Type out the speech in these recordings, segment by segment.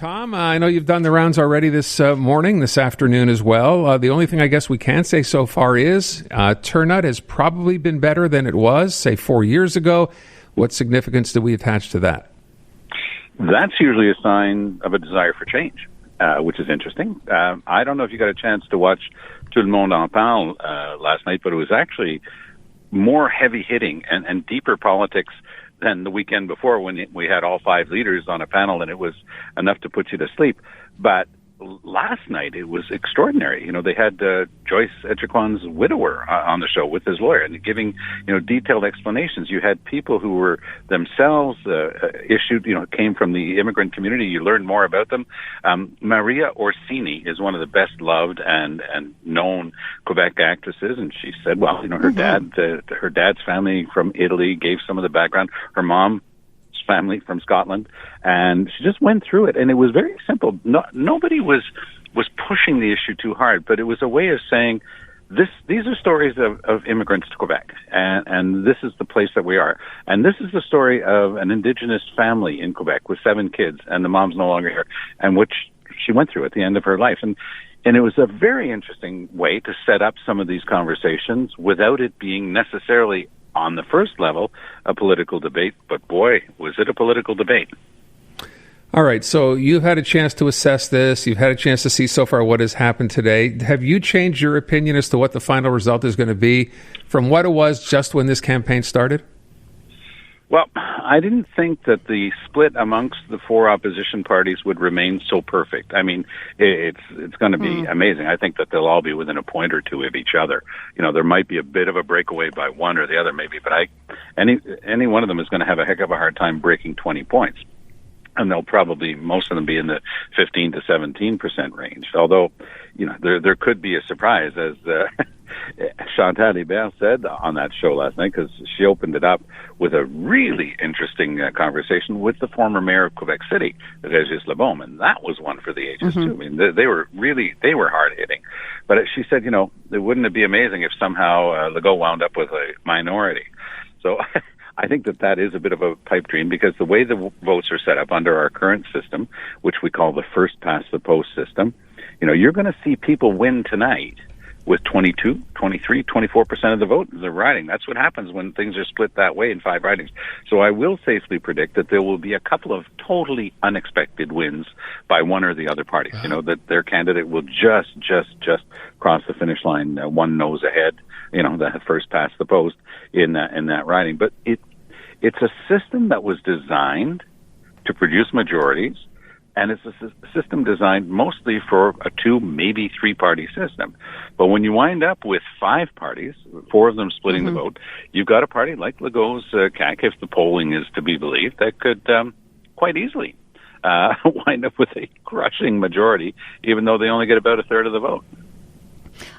Tom, I know you've done the rounds already this afternoon as well. The only thing I guess we can say so far is turnout has probably been better than it was, say, 4 years ago. What significance do we attach to that? That's usually a sign of a desire for change, which is interesting. I don't know if you got a chance to watch Tout le monde en parle last night, but it was actually more heavy-hitting and deeper politics than the weekend before when we had all five leaders on a panel and it was enough to put you to sleep. But last night it was extraordinary. You know, they had Joyce Echequan's widower on the show with his lawyer and giving, detailed explanations. You had people who were themselves came from the immigrant community. You learned more about them. Maria Orsini is one of the best loved and known Quebec actresses, and she said, well, her dad's family from Italy gave some of the background. Her mom's family from Scotland, and she just went through it, and it was very simple. Nobody was pushing the issue too hard, but it was a way of saying these are stories of immigrants to Quebec, and this is the place that we are, and this is the story of an Indigenous family in Quebec with 7 kids, and the mom's no longer here, and which she went through at the end of her life, and it was a very interesting way to set up some of these conversations without it being necessarily on the first level, a political debate, but boy, was it a political debate. All right, so you've had a chance to assess this. You've had a chance to see so far what has happened today. Have you changed your opinion as to what the final result is going to be from what it was just when this campaign started? Well, I didn't think that the split amongst the 4 opposition parties would remain so perfect. I mean, it's going to be amazing. I think that they'll all be within a point or two of each other. There might be a bit of a breakaway by one or the other, maybe, but any one of them is going to have a heck of a hard time breaking 20 points. And they'll probably, most of them, be in the 15 to 17% range. Although, there could be a surprise, as Chantal Hébert said on that show last night, because she opened it up with a really interesting conversation with the former mayor of Quebec City, Régis Lebaume, and that was one for the ages too. I mean, they were hard hitting. But she said, wouldn't it be amazing if somehow Legault wound up with a minority? So I think that is a bit of a pipe dream, because the way the votes are set up under our current system, which we call the first past the post system, you're going to see people win tonight with 22, 23, 24% of the vote in the riding. That's what happens when things are split that way in 5 ridings. So I will safely predict that there will be a couple of totally unexpected wins by one or the other parties. That their candidate will just cross the finish line, one nose ahead, the first past the post in that riding. But it's a system that was designed to produce majorities, and it's a system designed mostly for a 2, maybe 3-party system. But when you wind up with 5 parties, 4 of them splitting the vote, you've got a party like Legault's CAQ, if the polling is to be believed, that could quite easily wind up with a crushing majority, even though they only get about a third of the vote.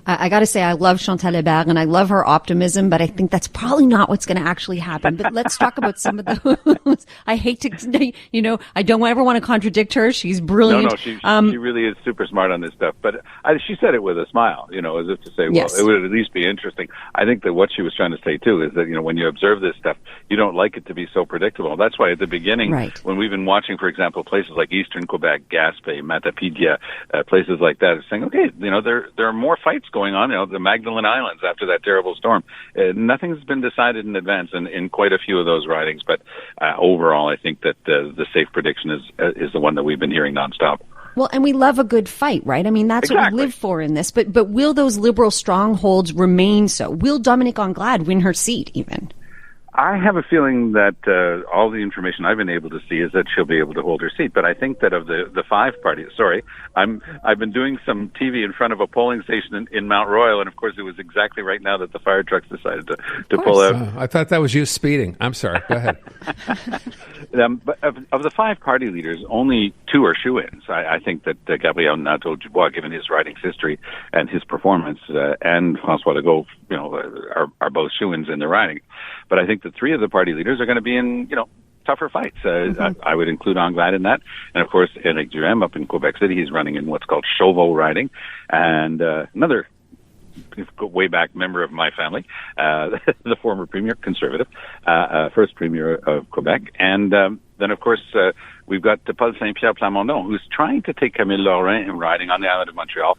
I got to say, I love Chantal Hébert and I love her optimism, but I think that's probably not what's going to actually happen. But let's talk about some of those. I hate to, I don't ever want to contradict her. She's brilliant. No, she really is super smart on this stuff. But she said it with a smile, as if to say, well, yes, it would at least be interesting. I think that what she was trying to say, too, is that, when you observe this stuff, you don't like it to be so predictable. That's why at the beginning, when we've been watching, for example, places like Eastern Quebec, Gaspé, Matapedia, places like that, saying, okay, there are more fights going on, the Magdalen Islands after that terrible storm. Nothing's been decided in advance in quite a few of those ridings, but overall, I think that the safe prediction is the one that we've been hearing nonstop. Well, and we love a good fight, right? I mean, that's what we live for in this. But will those Liberal strongholds remain so? Will Dominique Anglade win her seat even? I have a feeling that all the information I've been able to see is that she'll be able to hold her seat. But I think that of the 5 parties, I've been doing some TV in front of a polling station in Mount Royal, and of course it was exactly right now that the fire trucks decided to pull out. I thought that was you speeding. I'm sorry. Go ahead. But of the 5 party leaders, only 2 are shoo-ins. I think that Gabriel Nadeau-Dubois, given his writing's history and his performance, and François Legault, are both shoo-ins in the riding. But I think the 3 of the party leaders are going to be in, tougher fights. I would include Anglade in that. And, of course, Éric Duhaime up in Quebec City, he's running in what's called Chauveau riding. And another way back member of my family, the former premier, conservative, first premier of Quebec. And then, of course, we've got Paul Saint-Pierre Plamondon, who's trying to take Camille Lorrain riding on the island of Montreal,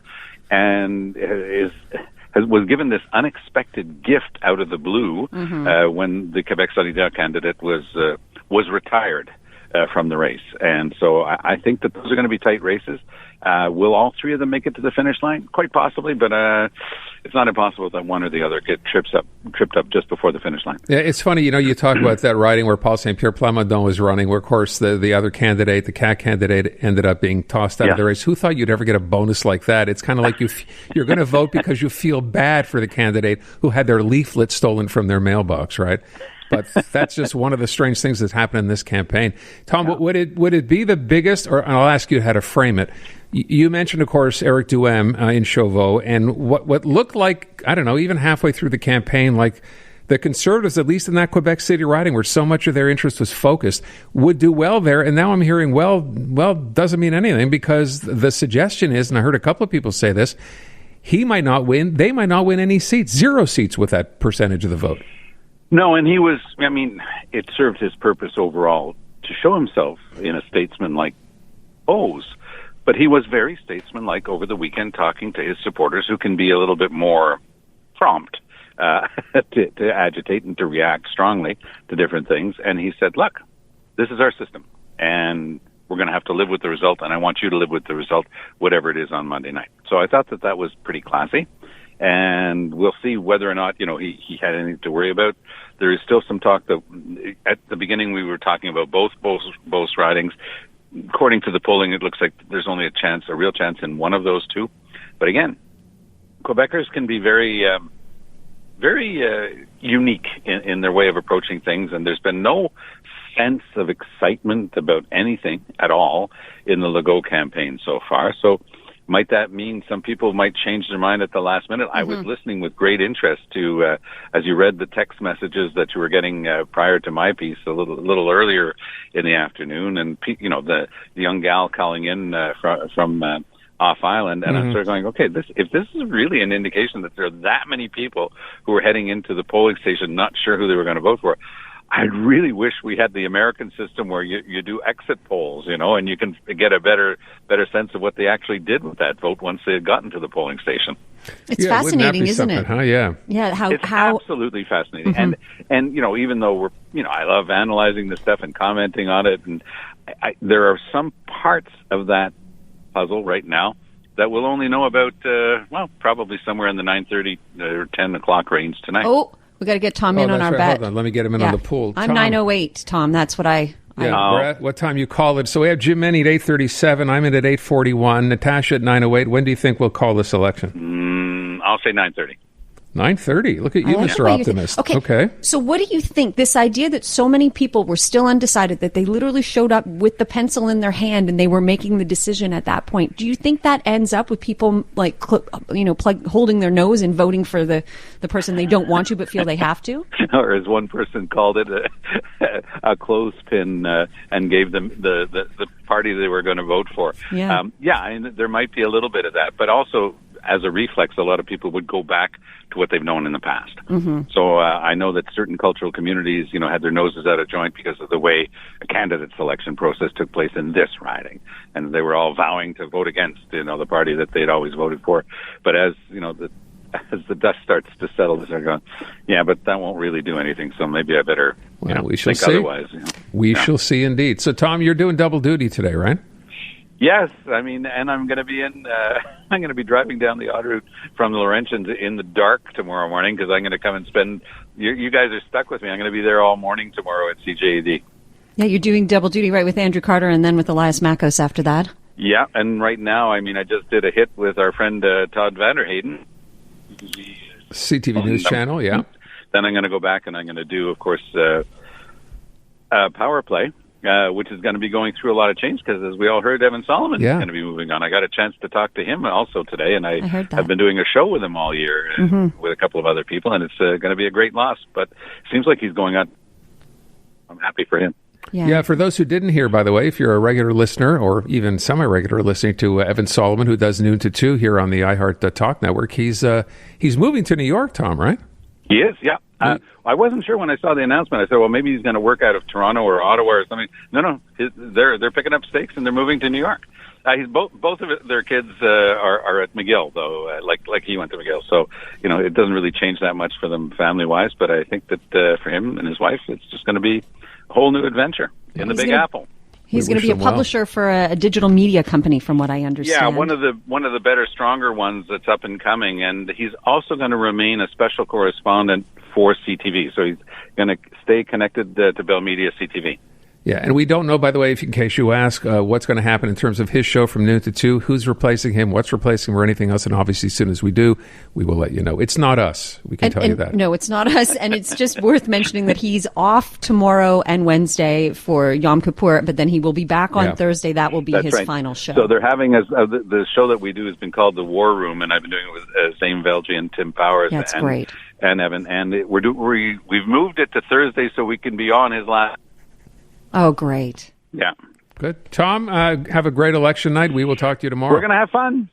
and was given this unexpected gift out of the blue when the Quebec Solidaire candidate was retired from the race. And so I think that those are going to be tight races. Will all three of them make it to the finish line? Quite possibly, but it's not impossible that one or the other get tripped up just before the finish line. Yeah, it's funny, you talk about that riding where Paul Saint-Pierre Plamondon was running, where, of course, the other candidate, the CAQ candidate, ended up being tossed out of the race. Who thought you'd ever get a bonus like that? It's kind of like you're going to vote because you feel bad for the candidate who had their leaflet stolen from their mailbox, right? But that's just one of the strange things that's happened in this campaign. Tom, would it be the biggest, or I'll ask you how to frame it. You mentioned, of course, Eric Duhem in Chauveau, and what looked like, I don't know, even halfway through the campaign, like the Conservatives, at least in that Quebec City riding where so much of their interest was focused, would do well there. And now I'm hearing, well, doesn't mean anything, because the suggestion is, and I heard a couple of people say this, he might not win, they might not win any seats, 0 seats with that percentage of the vote. No, and it served his purpose overall to show himself in a statesman-like pose. But he was very statesman-like over the weekend, talking to his supporters, who can be a little bit more prompt to agitate and to react strongly to different things. And he said, look, this is our system, and we're going to have to live with the result, and I want you to live with the result, whatever it is on Monday night. So I thought that was pretty classy. And we'll see whether or not, he had anything to worry about. There is still some talk that at the beginning we were talking about both ridings. According to the polling, it looks like there's only a real chance in one of those two. But again, Quebecers can be very unique in their way of approaching things, and there's been no sense of excitement about anything at all in the Legault campaign so far. So might that mean some people might change their mind at the last minute? I was listening with great interest to, as you read the text messages that you were getting prior to my piece a little earlier in the afternoon, and the young gal calling in from off island, and I'm sort of going, okay, if this is really an indication that there are that many people who are heading into the polling station not sure who they were going to vote for, I really wish we had the American system where you do exit polls, and you can get a better sense of what they actually did with that vote once they had gotten to the polling station. It's fascinating, isn't it? Huh? Yeah. Yeah. It's absolutely fascinating. And even though I love analyzing this stuff and commenting on it, and there are some parts of that puzzle right now that we'll only know about, probably somewhere in the 9:30 or 10 o'clock range tonight. Oh. We got to get Tom in on our bet. Hold on, let me get him in on the pool. I'm 9:08, Tom. That's what I. What time you call it? So we have Jim Menny at 8:37. I'm in at 8:41. Natasha at 9:08. When do you think we'll call this election? I'll say 9:30. 9:30. Look at you, Mr. Optimist. Okay. So what do you think? This idea that so many people were still undecided, that they literally showed up with the pencil in their hand and they were making the decision at that point. Do you think that ends up with people holding their nose and voting for the person they don't want to but feel they have to? Or as one person called it, a clothespin, and gave them the party they were going to vote for. Yeah. And there might be a little bit of that, but also as a reflex, a lot of people would go back to what they've known in the past. So I know that certain cultural communities, had their noses out of joint because of the way a candidate selection process took place in this riding, and they were all vowing to vote against, the party that they'd always voted for. But as as the dust starts to settle, they're going, but that won't really do anything. So maybe I better, we shall think see. Otherwise. We shall see indeed. So Tom, you're doing double duty today, right? Yes, and I'm going to be I'm going to be driving down the Autoroute from the Laurentians in the dark tomorrow morning, because I'm going to come and spend. You guys are stuck with me. I'm going to be there all morning tomorrow at CJAD. Yeah, you're doing double duty, right, with Andrew Carter and then with Elias Makos after that. Yeah, and right now, I just did a hit with our friend Todd Vanderhayden. CTV News Channel, yeah. Then I'm going to go back and I'm going to do, of course, Power Play. Which is going to be going through a lot of change, because, as we all heard, Evan Solomon is going to be moving on. I got a chance to talk to him also today, and I have been doing a show with him all year with a couple of other people, and it's going to be a great loss. But it seems like he's going on. I'm happy for him. Yeah, for those who didn't hear, by the way, if you're a regular listener or even semi-regular listener to Evan Solomon, who does Noon to 2 here on the iHeart Talk Network, he's moving to New York, Tom, right? He is, yeah. I wasn't sure when I saw the announcement. I said, well, maybe he's going to work out of Toronto or Ottawa or something. No, they're picking up stakes and they're moving to New York. Both of their kids are at McGill, though, like he went to McGill. So, it doesn't really change that much for them family-wise, but I think that for him and his wife, it's just going to be a whole new adventure in the Big Apple. He's going to be a publisher for a digital media company, from what I understand. Yeah, one of the better, stronger ones that's up and coming, and he's also going to remain a special correspondent for CTV. So he's going to stay connected to Bell Media CTV. Yeah, and we don't know, by the way, in case you ask, what's going to happen in terms of his show from noon to 2, who's replacing him, what's replacing him, or anything else. And obviously, as soon as we do, we will let you know. It's not us. We can tell you that. No, it's not us. And it's just worth mentioning that he's off tomorrow and Wednesday for Yom Kippur, but then he will be back on Thursday. That will be his final show. So they're having the show that we do has been called The War Room, and I've been doing it with Zane Velji and Tim Powers. That's great. And Evan. And we've moved it to Thursday so we can be on his last. Oh, great. Yeah. Good. Tom, have a great election night. We will talk to you tomorrow. We're going to have fun.